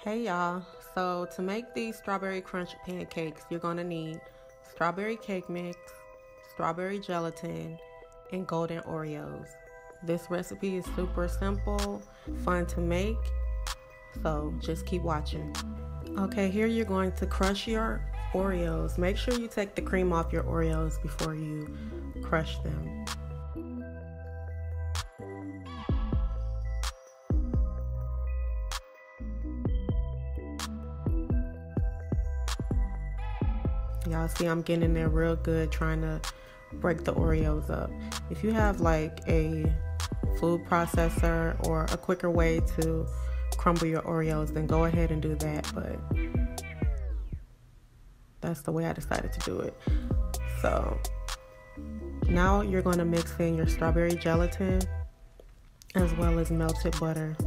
Hey y'all, so to make these strawberry crunch pancakes, you're gonna need strawberry cake mix, strawberry gelatin, and golden Oreos. This recipe is super simple, fun to make, so just keep watching. Okay, here you're going to crush your Oreos. Make sure you take the cream off your Oreos before you crush them. Y'all see I'm getting in there real good trying to break the Oreos up. If you have like a food processor or a quicker way to crumble your Oreos, then go ahead and do that, but that's the way I decided to do it. So now you're going to mix in your strawberry gelatin as well as melted butter.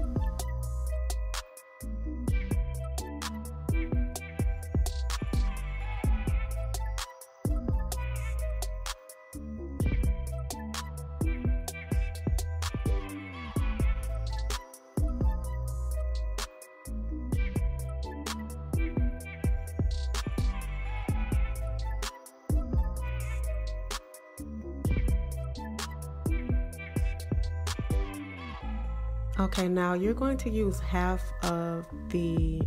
Okay, now you're going to use half of the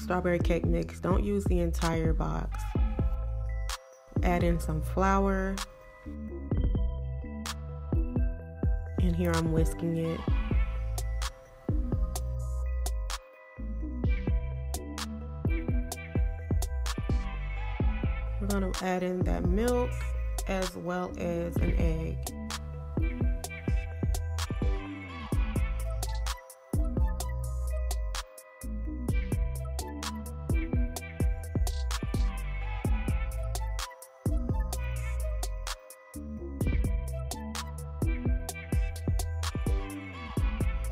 strawberry cake mix. Don't use the entire box. Add in some flour. And here I'm whisking it. We're going to add in that milk as well as an egg.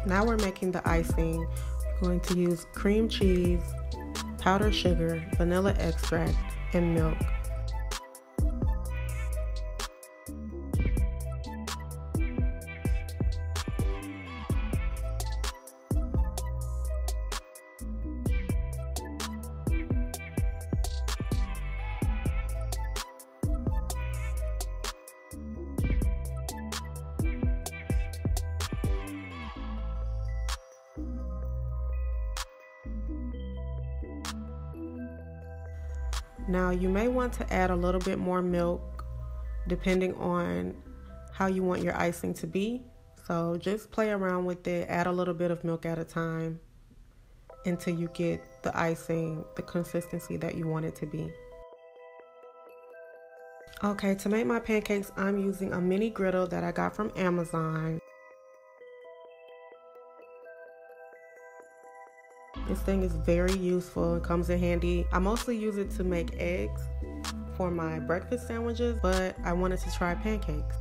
Now we're making the icing. We're going to use cream cheese, powdered sugar, vanilla extract, and milk. Now you may want to add a little bit more milk depending on how you want your icing to be. So just play around with it, add a little bit of milk at a time until you get the icing, the consistency that you want it to be. Okay, to make my pancakes, I'm using a mini griddle that I got from Amazon. This thing is very useful. It comes in handy. I mostly use it to make eggs for my breakfast sandwiches, but I wanted to try pancakes.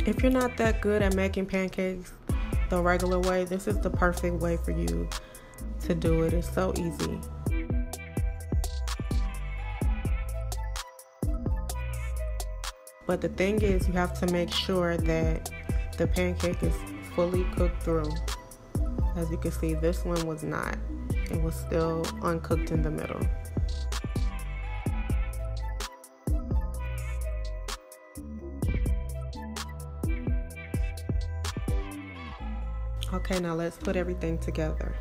If you're not that good at making pancakes the regular way, this is the perfect way for you to do it. It's so easy. But the thing is, you have to make sure that the pancake is fully cooked through. As you can see, this one was not. It was still uncooked in the middle. Okay, now let's put everything together.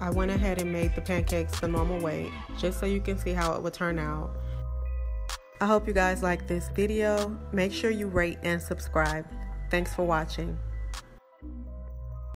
I went ahead and made the pancakes the normal way, just so you can see how it would turn out. I hope you guys like this video. Make sure you rate and subscribe. Thanks for watching.